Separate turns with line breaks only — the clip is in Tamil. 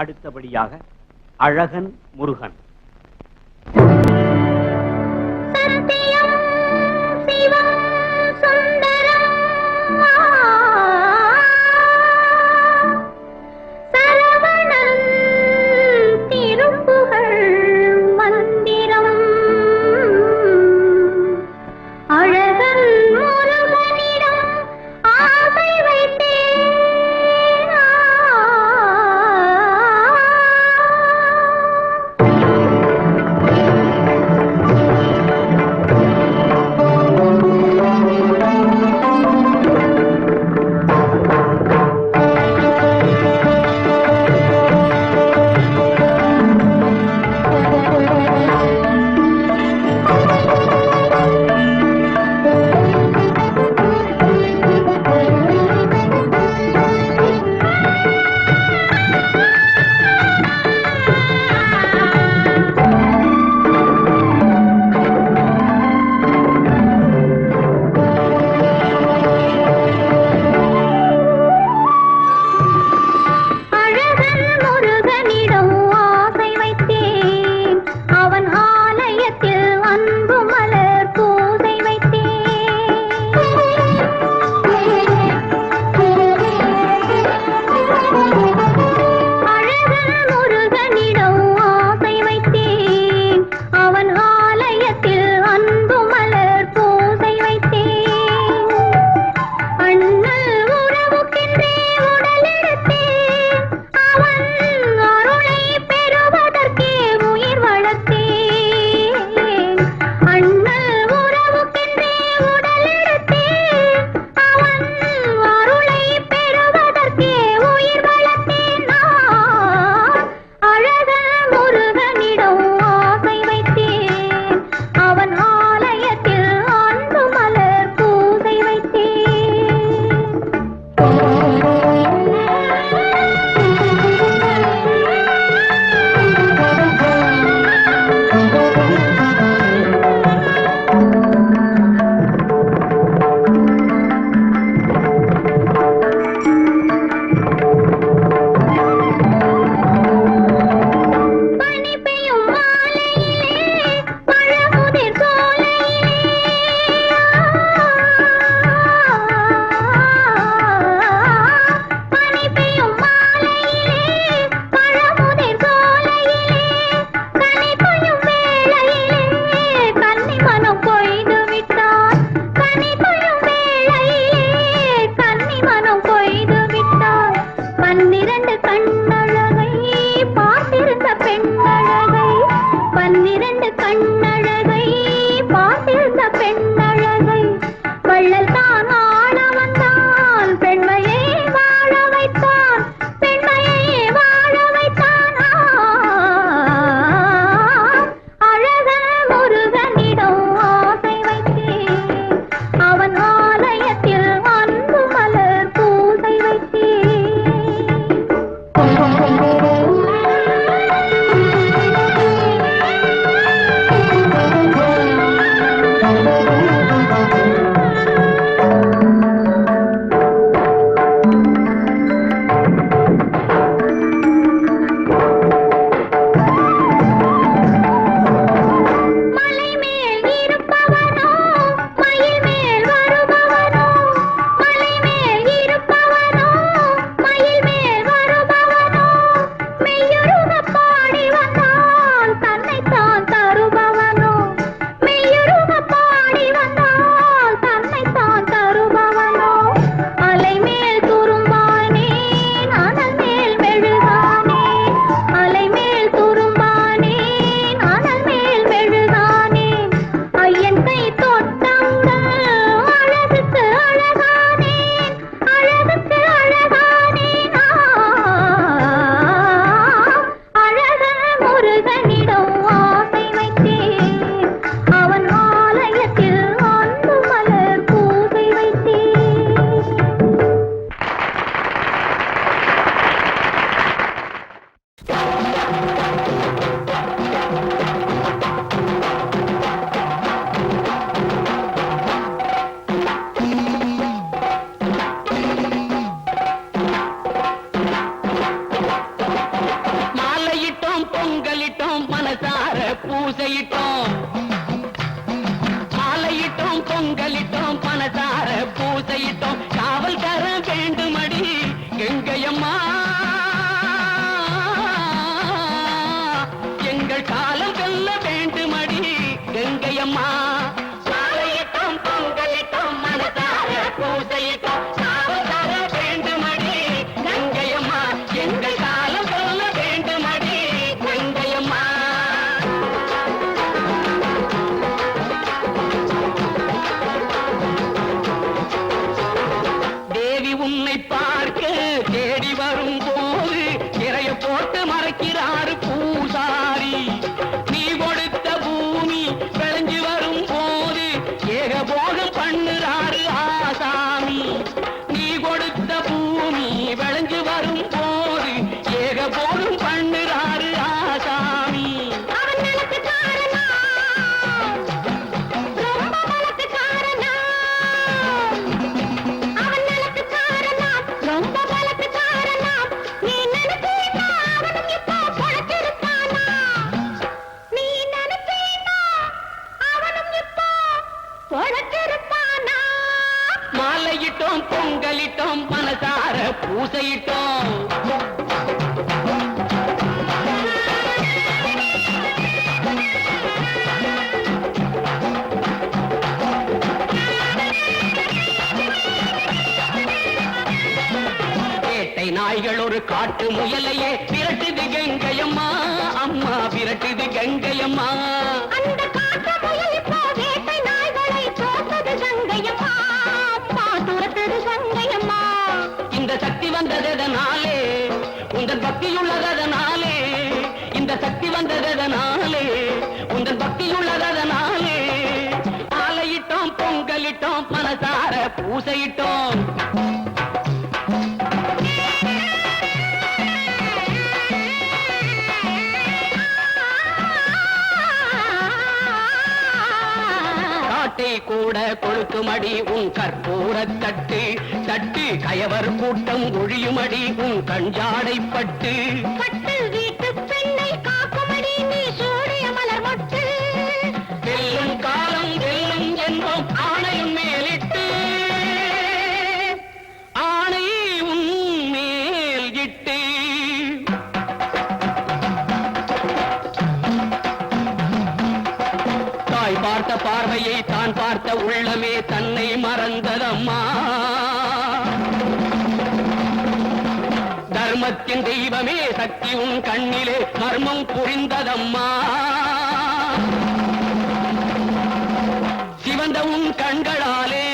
அடுத்தபடியாக அழகன் முருகன். பூசையிட்டோம் மாலையிட்டோம் பொங்கலிட்டோம் பணசார பூசையிட்டோம் காவல் தர வேண்டுமடி கங்கையம்மா எங்கள் காலம் வெல்ல வேண்டுமடி கங்கையம்மா மாலையிட்டோம் பொங்கலிட்டோம் மனசார பூசையிட்டோம் காவல் தர வேண்டுமடி கங்கையம்மா எங்கள் காலம் வெல்ல வேண்டுமடி கங்கையம்மா தேவி உன்னை பார்க்க தேடி வரும் போது திரைய போட்டு மறைக்கிறாரு பூசாரி நீ கொடுத்த பூமி விளைஞ்சு வரும் போது ஏகபோகம் பண்ணுறாரு ஆசாமி நீ கொடுத்த பூமி விளைஞ்சு வரும் போது ஏகபோகம் பண்ணுறாரு ஆசாமி மாலையிட்டோம் பொங்கலிட்டோம் மனசார பூசையிட்டோம் வேட்டை நாய்கள் ஒரு காட்டு முயலையே விரட்டுது கங்கையம்மா அம்மா விரட்டுது கங்கையம்மா
அந்த காட்டு முயல் இப்போ வேட்டை நாய்களை தோற்றது கங்கையம்மா துரத்துது கங்கையம்மா
இந்த சக்தி வந்ததனாலே உங்கள் பக்தியுள்ளதனாலே இந்த சக்தி வந்ததனாலே உங்கள் பக்தியுள்ளதனாலே ஆலையிட்டோம் பொங்கலிட்டோம் மனசார பூசையிட்டோம் காட்டை கூட கொளுத்துமடி உன் கற்பூர தட்டு தட்டு கயவர் கூட்டம் ஒழியுமடி உன் கஞ்சாடை பட்டு
பட்டு வீட்டு பெண்ணை காக்குமடி நீ சூடிய மலர் மொட்டு
வெல்லும் காலம் வெல்லும் என்போம் ஆணையும் மேலிட்டு ஆணை உன் மேல் இட்டு தாய் பார்த்த பார்வையை தான் பார்த்த உள்ளமே தன்னை மறந்ததம்மா தர்மத்தின் தெய்வமே சக்தி உன் கண்ணிலே மர்மம் புரிந்ததம்மா சிவந்த உன் கண்களாலே